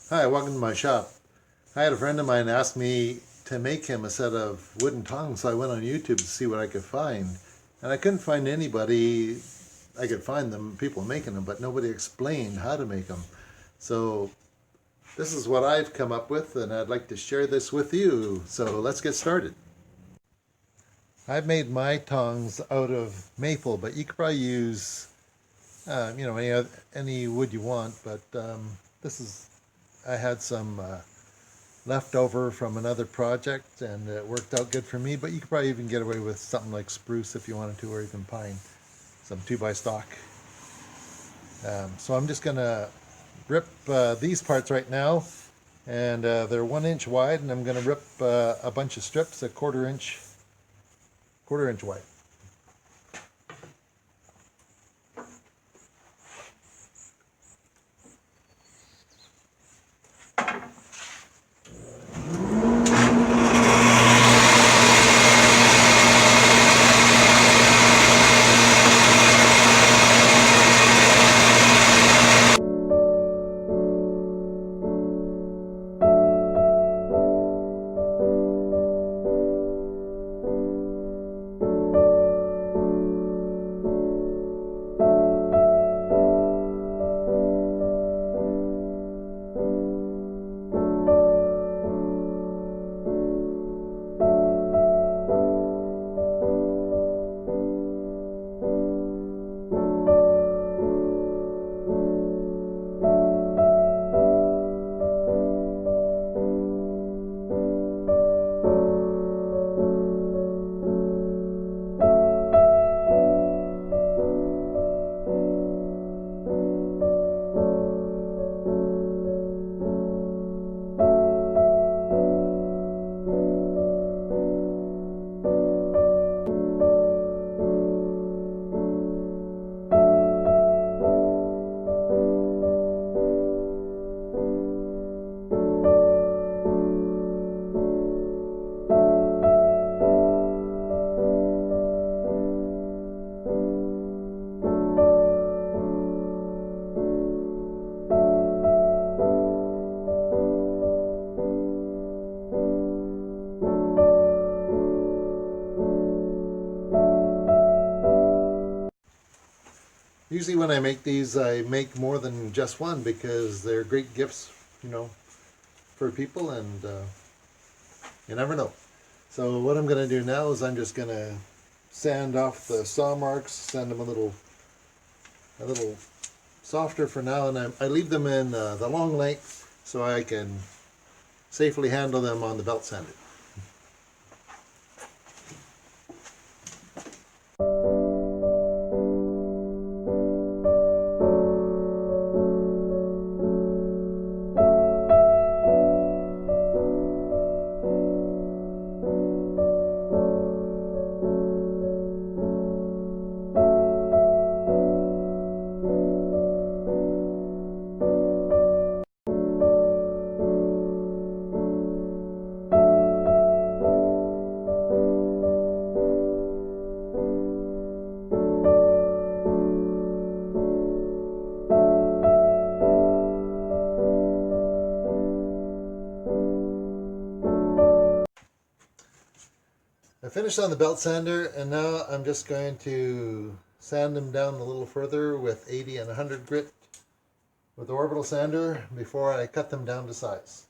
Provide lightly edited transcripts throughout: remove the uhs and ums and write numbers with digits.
Hi, welcome to my shop. I had a friend of mine ask me to make him a set of wooden tongs, so I went on YouTube to see what I could find. And I couldn't find anybody, I could find them, people making them, but nobody explained how to make them. So this is what I've come up with, and I'd like to share this with you. So let's get started. I've made my tongs out of maple, but you could probably use, any wood you want. But this is, I had some left over from another project, and it worked out good for me. But you could probably even get away with something like spruce if you wanted to, or even pine, some 2 by stock. So I'm just gonna rip these parts right now, and they're 1 inch wide, and I'm gonna rip a bunch of strips, a quarter inch wide. Usually when I make these, I make more than just one because they're great gifts, you know, for people, and you never know. So what I'm going to do now is I'm just going to sand off the saw marks, sand them a little softer for now, and I leave them in the long length so I can safely handle them on the belt sander. I finished on the belt sander, and now I'm just going to sand them down a little further with 80 and 100 grit with the orbital sander before I cut them down to size.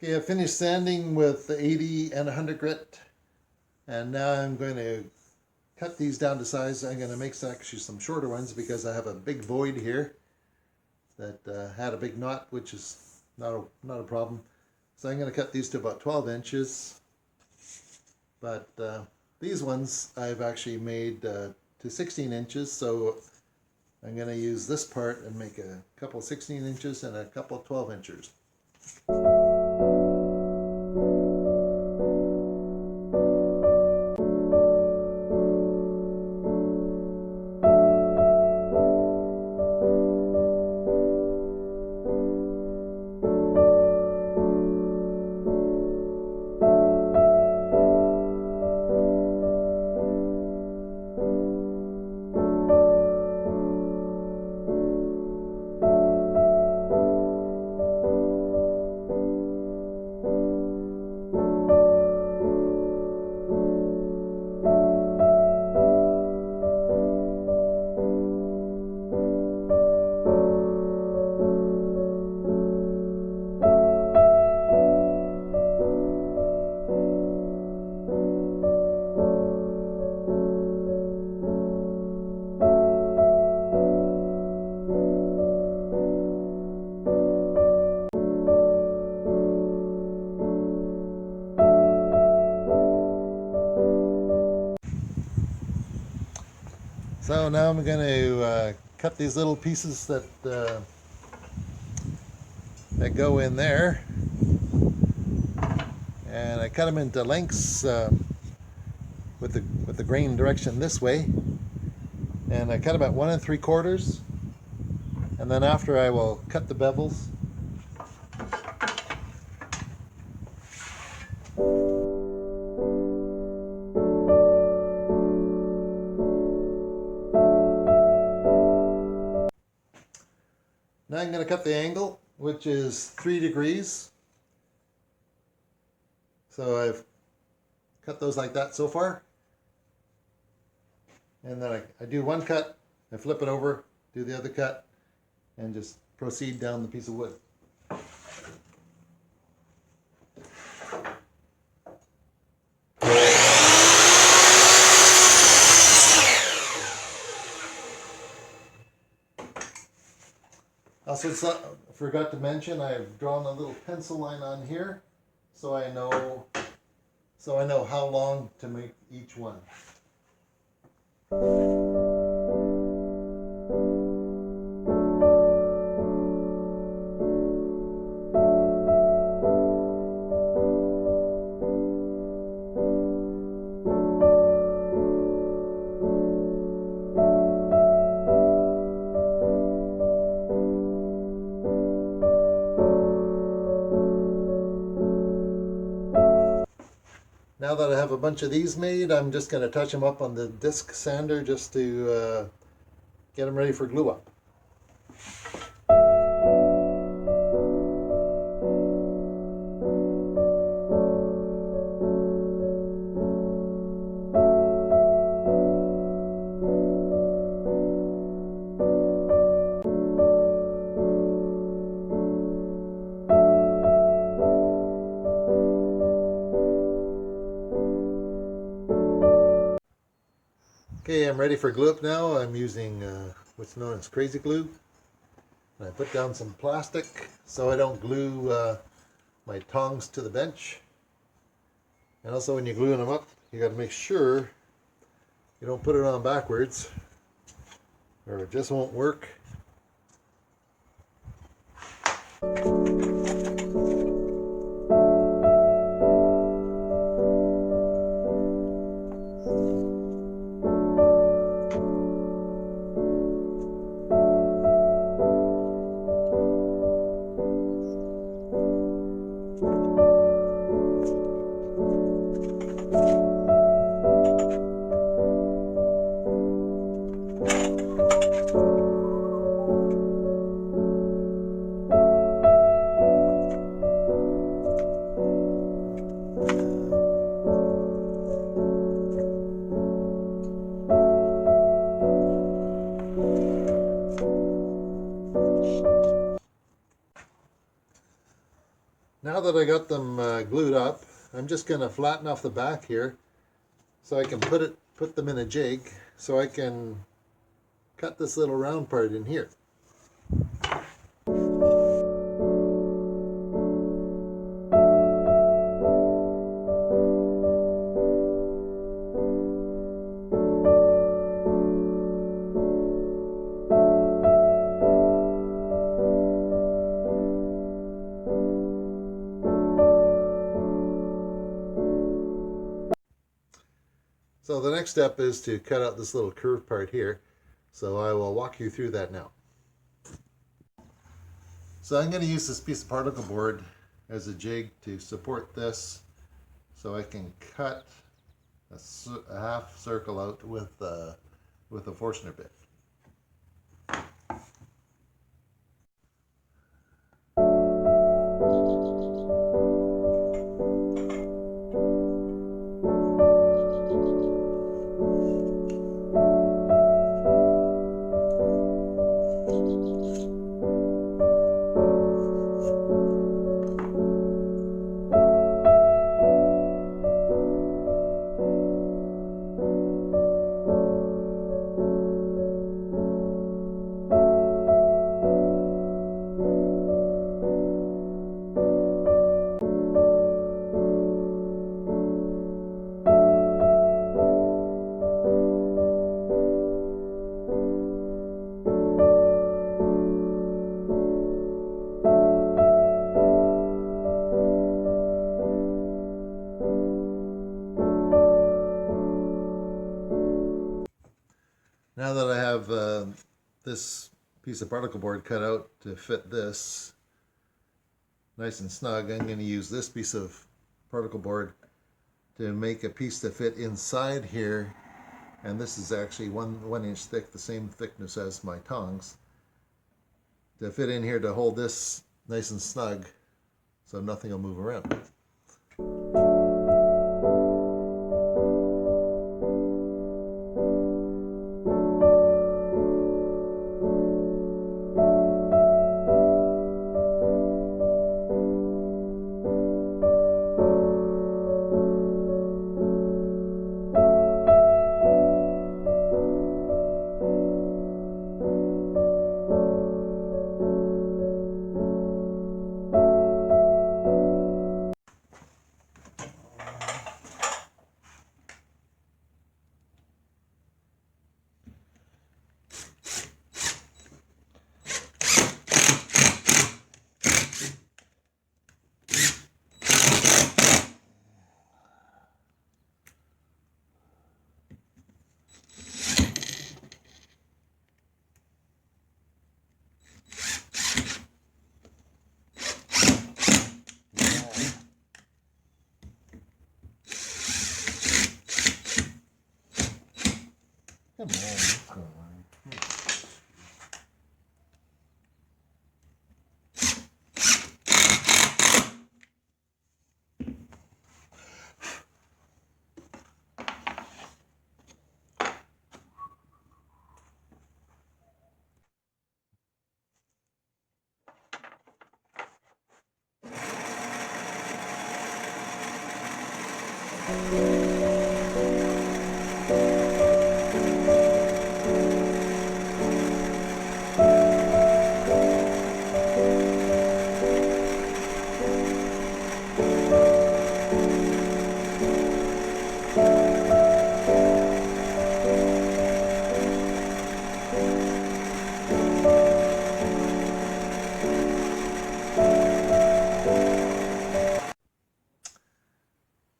Okay, I finished sanding with the 80 and 100 grit, and now I'm going to cut these down to size. I'm going to make actually some shorter ones because I have a big void here that had a big knot, which is not a problem. So I'm going to cut these to about 12 inches. But these ones I've actually made to 16 inches, so I'm going to use this part and make a couple 16 inches and a couple 12 inches. So now I'm going to cut these little pieces that go in there, and I cut them into lengths with the grain direction this way, and I cut about 1 3/4, and then after I will cut the bevels. Now I'm going to cut the angle, which is 3 degrees. So I've cut those like that so far. And then I do one cut, I flip it over, do the other cut, and just proceed down the piece of wood. Also, forgot to mention, I've drawn a little pencil line on here, so I know how long to make each one. Now that I have a bunch of these made, I'm just going to touch them up on the disc sander just to get them ready for glue up. Okay, I'm ready for glue up now. I'm using what's known as crazy glue. And I put down some plastic so I don't glue my tongs to the bench. And also when you're gluing them up, you got to make sure you don't put it on backwards or it just won't work. Now that I got them glued up, I'm just going to flatten off the back here so I can put them in a jig so I can cut this little round part in here. So the next step is to cut out this little curved part here. So I will walk you through that now. So I'm going to use this piece of particle board as a jig to support this, so I can cut a half circle out with a Forstner bit. Now that I have this piece of particle board cut out to fit this nice and snug, I'm going to use this piece of particle board to make a piece to fit inside here. And this is actually one inch thick, the same thickness as my tongs, to fit in here to hold this nice and snug so nothing will move around. Come on.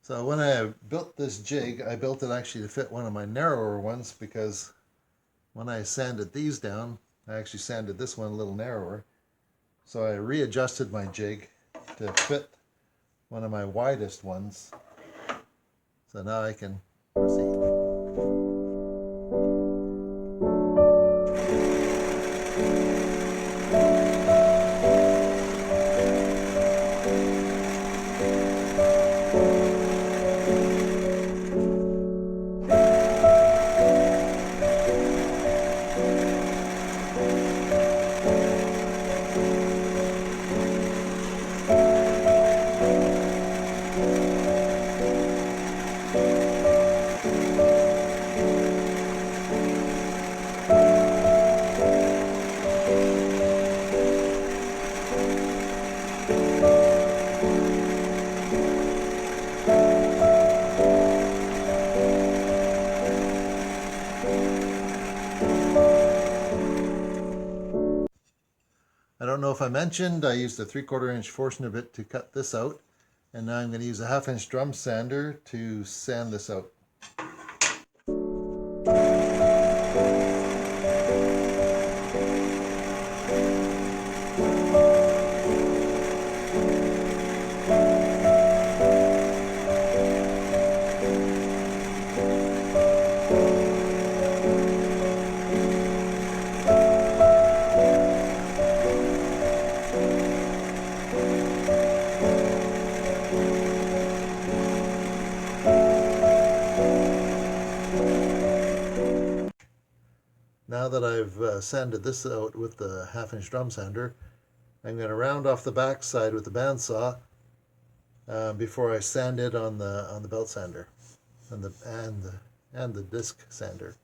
So when I built this jig, I built it actually to fit one of my narrower ones, because when I sanded these down, I actually sanded this one a little narrower. So I readjusted my jig to fit one of my widest ones. So now I can proceed. I don't know if I mentioned, I used a 3/4 inch Forstner bit to cut this out, and now I'm going to use a 1/2 inch drum sander to sand this out. I've sanded this out with the 1/2 inch drum sander, I'm going to round off the back side with the bandsaw before I sand it on the belt sander and the disc sander.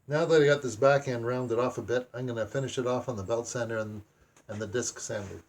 Now that I got this back end rounded off a bit, I'm going to finish it off on the belt sander and the disc sander.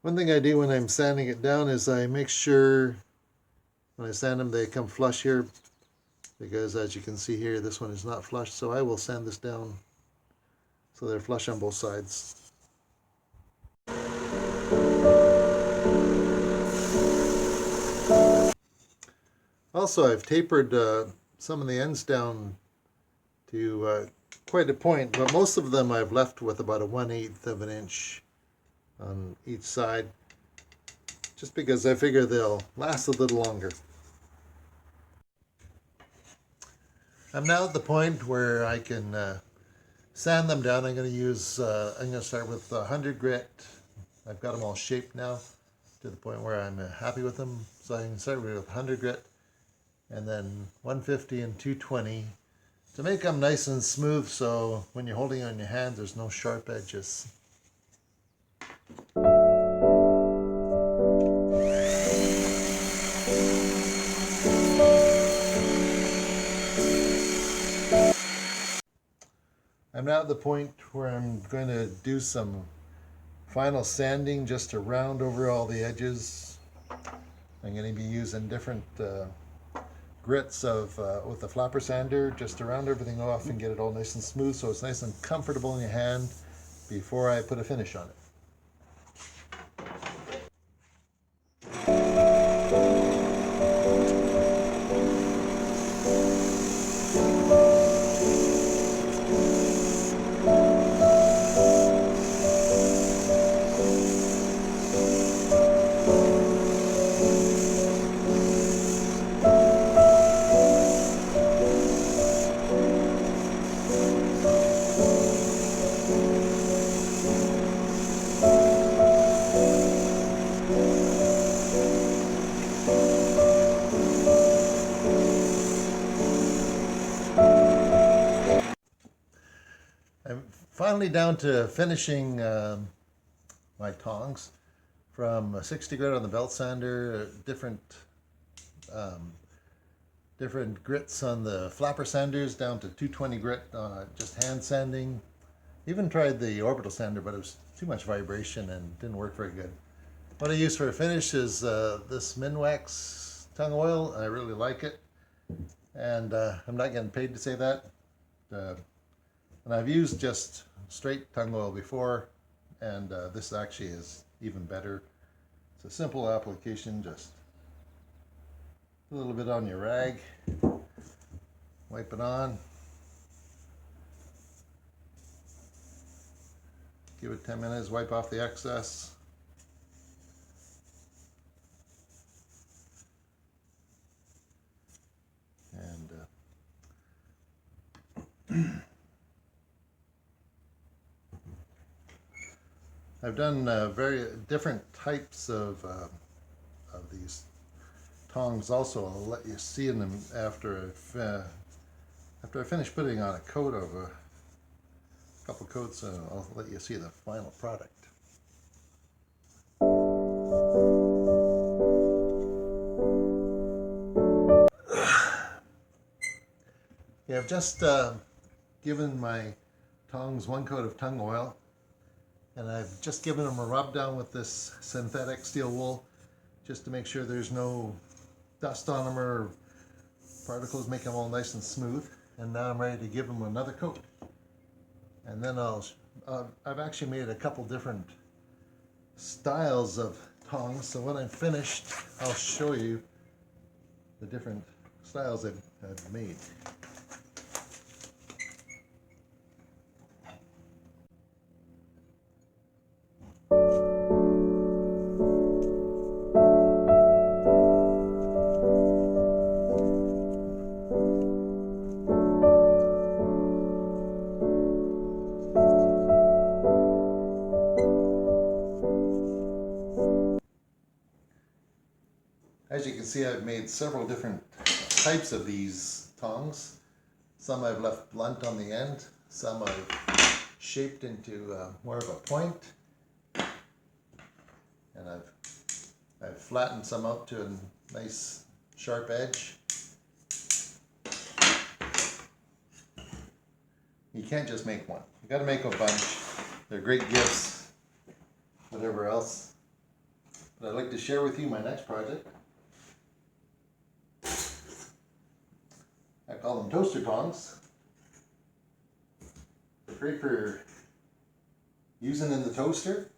One thing I do when I'm sanding it down is I make sure when I sand them they come flush here, because as you can see here this one is not flush, so I will sand this down so they're flush on both sides. Also, I've tapered some of the ends down to quite a point, but most of them I've left with about a 1/8 of an inch on each side, just because I figure they'll last a little longer. I'm now at the point where I can sand them down. I'm going to start with 100 grit. I've got them all shaped now to the point where I'm happy with them. So I can start with 100 grit and then 150 and 220 to make them nice and smooth, so when you're holding on your hand there's no sharp edges. I'm now at the point where I'm going to do some final sanding just to round over all the edges. I'm going to be using different grits with the flapper sander just to round everything off and get it all nice and smooth so it's nice and comfortable in your hand before I put a finish on it. I'm finally down to finishing my tongs from 60 grit on the belt sander, different grits on the flapper sanders down to 220 grit, just hand sanding. Even tried the orbital sander, but it was too much vibration and didn't work very good. What I use for a finish is this Minwax tongue oil. I really like it, and I'm not getting paid to say that. And I've used just straight tongue oil before, and this actually is even better. It's a simple application, just a little bit on your rag, wipe it on, give it 10 minutes, wipe off the excess. And I've done very different types of these tongs. Also, I'll let you see them after I finish putting on a coat of couple coats and I'll let you see the final product. Yeah, I've just given my tongs one coat of tongue oil, and I've just given them a rub down with this synthetic steel wool just to make sure there's no dust on them or particles, make them all nice and smooth. And now I'm ready to give them another coat. And then I've actually made a couple different styles of tongs, so when I'm finished I'll show you the different styles I've made. As you can see, I've made several different types of these tongs. Some I've left blunt on the end, some I've shaped into more of a point, and I've flattened some out to a nice sharp edge. You can't just make one. You got to make a bunch. They're great gifts, whatever else. But I'd like to share with you my next project. I call them toaster tongs. They're great for using in the toaster.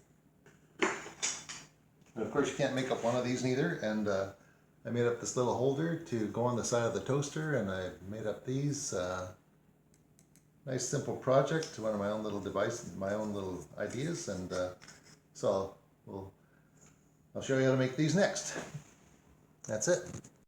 But of course you can't make up one of these neither. And I made up this little holder to go on the side of the toaster, and I made up these. Nice simple project, one of my own little devices, my own little ideas, and so I'll show you how to make these next. That's it.